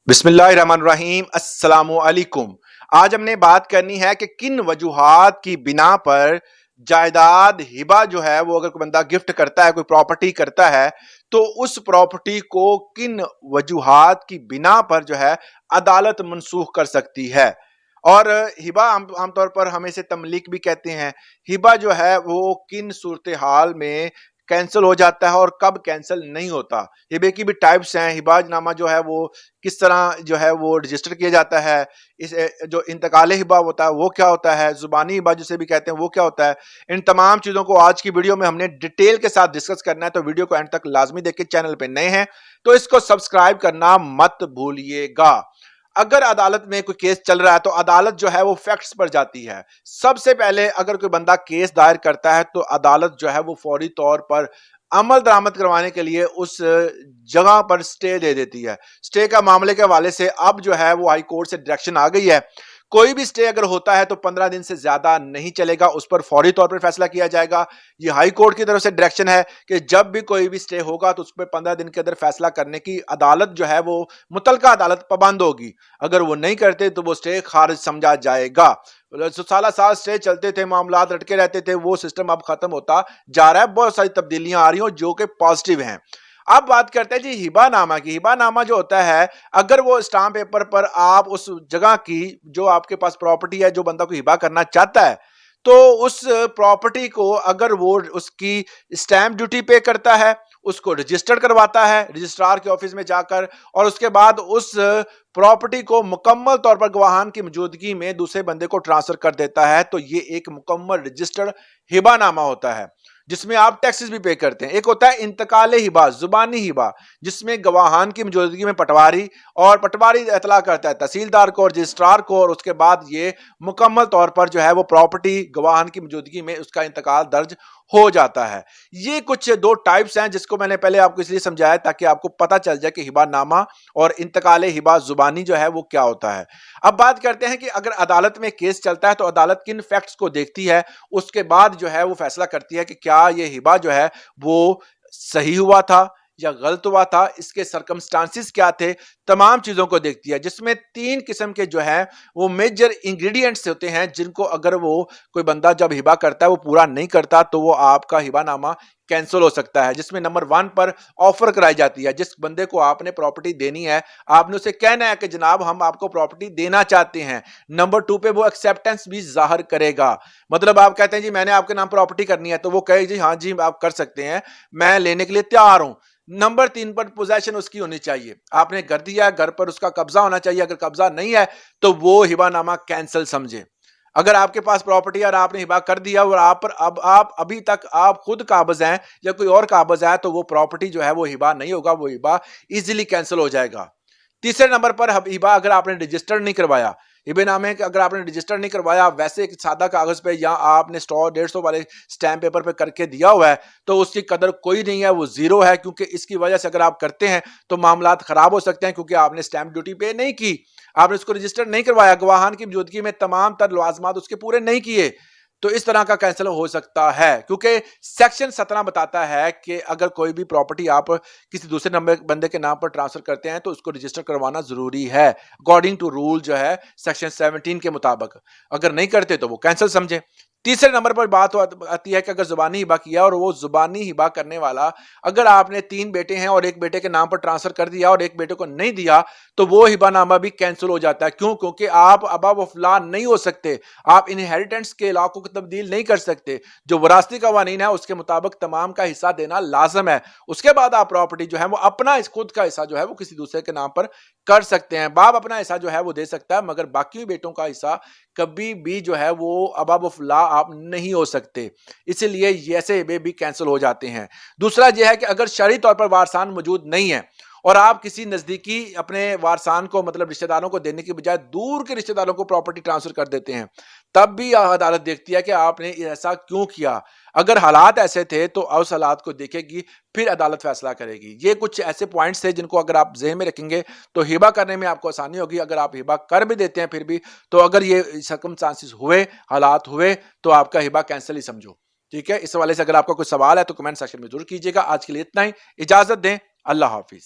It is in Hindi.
बिस्मिल्लाहिर्रहमानिर्रहीम अस्सलामुअलैकुम। आज हमने बात करनी है कि किन वजूहात की बिना पर जायदाद हिबा जो है वो अगर कोई बंदा गिफ्ट करता है, कोई प्रॉपर्टी करता है, तो उस प्रॉपर्टी को किन वजूहात की बिना पर जो है अदालत मनसूख कर सकती है। और हिबा आमतौर पर हम इसे तमलीक भी कहते हैं। हिबा जो है वो किन सूरत हाल में कैंसिल हो जाता है और कब कैंसिल नहीं होता। हिबे की भी टाइप्स हैं। हिबाजनामा जो है वो किस तरह जो है वो रजिस्टर किया जाता है। इस जो इंतकाल हिबा होता है वो क्या होता है, जुबानी हिबा जिसे भी कहते हैं वो क्या होता है। इन तमाम चीजों को आज की वीडियो में हमने डिटेल के साथ डिस्कस करना है, तो वीडियो को एंड तक लाजमी देखिए। चैनल पे नए हैं तो इसको सब्सक्राइब करना मत भूलिएगा। अगर अदालत में कोई केस चल रहा है तो अदालत जो है वो फैक्ट्स पर जाती है। सबसे पहले अगर कोई बंदा केस दायर करता है तो अदालत जो है वो फौरी तौर पर अमल दरामद करवाने के लिए उस जगह पर स्टे दे देती है। स्टे का मामले के हवाले से अब जो है वो हाई कोर्ट से डायरेक्शन आ गई है। कोई भी स्टे अगर होता है तो 15 दिन से ज्यादा नहीं चलेगा, उस पर फौरी तौर पर फैसला किया जाएगा। ये हाई कोर्ट की तरफ से डायरेक्शन है कि जब भी कोई भी स्टे होगा तो उस पर 15 दिन के अंदर फैसला करने की अदालत जो है वो मुतलका अदालत पाबंद होगी। अगर वो नहीं करते तो वो स्टे खारिज समझा जाएगा। साला साल स्टे चलते थे, मामला लटके रहते थे, वो सिस्टम अब खत्म होता जा रहा है। बहुत सारी तब्दीलियां आ रही हैं जो कि पॉजिटिव हैं। अब बात करते हैं जी हिबानामा की। हिबानामा जो होता है, अगर वो स्टाम्प पेपर पर आप उस जगह की जो आपके पास प्रॉपर्टी है, जो बंदा को हिबा करना चाहता है, तो उस प्रॉपर्टी को अगर वो उसकी स्टैंप ड्यूटी पे करता है, उसको रजिस्टर्ड करवाता है रजिस्ट्रार के ऑफिस में जाकर, और उसके बाद उस प्रॉपर्टी को मुकम्मल तौर पर गवाहान की मौजूदगी में दूसरे बंदे को ट्रांसफर कर देता है, तो ये एक मुकम्मल रजिस्टर्ड हिबानामा होता है जिसमें आप टैक्सेस भी पे करते हैं। एक होता है इंतकाल हिबा, जुबानी हिबा, जिसमें गवाहान की मौजूदगी में पटवारी इतला करता है तहसीलदार को और रजिस्ट्रार को, और उसके बाद ये मुकम्मल तौर पर जो है वो प्रॉपर्टी गवाहान की मौजूदगी में उसका इंतकाल दर्ज हो जाता है। ये कुछ दो टाइप्स हैं जिसको मैंने पहले आपको इसलिए समझाया ताकि आपको पता चल जाए कि हिबानामा और इंतकाल हिबा जुबानी जो है वो क्या होता है। अब बात करते हैं कि अगर अदालत में केस चलता है तो अदालत किन फैक्ट्स को देखती है, उसके बाद जो है वो फैसला करती है कि क्या ये हिबा जो है वो सही हुआ था या गलत हुआ था, इसके सरकमस्टांसिस क्या थे, तमाम चीजों को देखती है। जिसमें 3 किस्म के जो है वो मेजर इंग्रेडिएंट्स होते हैं जिनको अगर वो कोई बंदा जब हिबा करता है वो पूरा नहीं करता तो वो आपका हिबानामा कैंसिल हो सकता है। जिसमें नंबर 1 पर ऑफर कराई जाती है। जिस बंदे को आपने प्रॉपर्टी देनी है, आपने उसे कहना है कि जनाब हम आपको प्रॉपर्टी देना चाहते हैं। नंबर 2 पे वो एक्सेप्टेंस भी जाहिर करेगा। मतलब आप कहते हैं जी मैंने आपके नाम प्रॉपर्टी करनी है, तो वो कहे जी हाँ जी आप कर सकते हैं, मैं लेने के लिए तैयार हूं। नंबर 3 पर पोजेशन उसकी होनी चाहिए। आपने घर दिया, घर पर उसका कब्जा होना चाहिए। अगर कब्जा नहीं है तो वो हिबानामा कैंसिल समझे। अगर आपके पास प्रॉपर्टी और आपने हिबा कर दिया और आप पर अब आप अभी तक आप खुद काबिज हैं या कोई और काबिज है, तो वो प्रॉपर्टी जो है वो हिबा नहीं होगा, वो हिबा इजीली कैंसिल हो जाएगा। तीसरे नंबर पर हिबा अगर आपने रजिस्टर नहीं करवाया, हिबेनामे अगर आपने रजिस्टर नहीं करवाया, वैसे एक सादा कागज पे या आपने 100-150 वाले स्टैम्प पेपर पे करके दिया हुआ है, तो उसकी कदर कोई नहीं है, वो जीरो है। क्योंकि इसकी वजह से अगर आप करते हैं तो मामलात खराब हो सकते हैं, क्योंकि आपने स्टैंप ड्यूटी पे नहीं की, आपने उसको रजिस्टर नहीं करवाया, गवाहान की मौजूदगी में तमाम तर लवाजमात उसके पूरे नहीं किए, तो इस तरह का कैंसिल हो सकता है। क्योंकि सेक्शन 17 बताता है कि अगर कोई भी प्रॉपर्टी आप किसी दूसरे नंबर बंदे के नाम पर ट्रांसफर करते हैं तो उसको रजिस्टर करवाना जरूरी है, अकॉर्डिंग टू रूल जो है सेक्शन 17 के मुताबिक। अगर नहीं करते तो वो कैंसिल समझे। तीसरे नंबर पर बात आती है कि अगर जुबानी हिबा किया और वो जुबानी हिबा करने वाला, अगर आपने 3 बेटे हैं और एक बेटे के नाम पर ट्रांसफर कर दिया और एक बेटे को नहीं दिया, तो वो हिबानामा भी कैंसिल हो जाता है। क्यों? क्योंकि आप अबा वफला नहीं हो सकते, आप इनहेरिटेंस के इलाकों को तब्दील नहीं कर सकते। जो वरासती कवानीन है उसके मुताबिक तमाम का हिस्सा देना लाजम है। उसके बाद आप प्रॉपर्टी जो है वो अपना खुद का हिस्सा जो है वो किसी दूसरे के नाम पर कर सकते हैं। बाप अपना हिस्सा जो है वो दे सकता है, मगर बाकी बेटों का हिस्सा कभी भी जो है वो अबा वफला आप नहीं हो सकते। इसलिए ऐसे हिबे भी कैंसिल हो जाते हैं। दूसरा यह है कि अगर शरई तौर पर वारसान मौजूद नहीं है और आप किसी नजदीकी अपने वारसान को मतलब रिश्तेदारों को देने की बजाय दूर के रिश्तेदारों को प्रॉपर्टी ट्रांसफर कर देते हैं, तब भी अदालत देखती है कि आपने ऐसा क्यों किया। अगर हालात ऐसे थे तो उस हालात को देखेगी, फिर अदालत फैसला करेगी। ये कुछ ऐसे पॉइंट्स थे जिनको अगर आप ज़हन में रखेंगे तो हिबा करने में आपको आसानी होगी। अगर आप हिबा कर भी देते हैं फिर भी, तो अगर ये सर्कमस्टांसिस हुए, हालात हुए, तो आपका हिबा कैंसिल ही समझो। ठीक है। इस हवाले से अगर आपका कोई सवाल है तो कमेंट सेक्शन में जरूर कीजिएगा। आज के लिए इतना ही, इजाजत दें, अल्लाह हाफिज।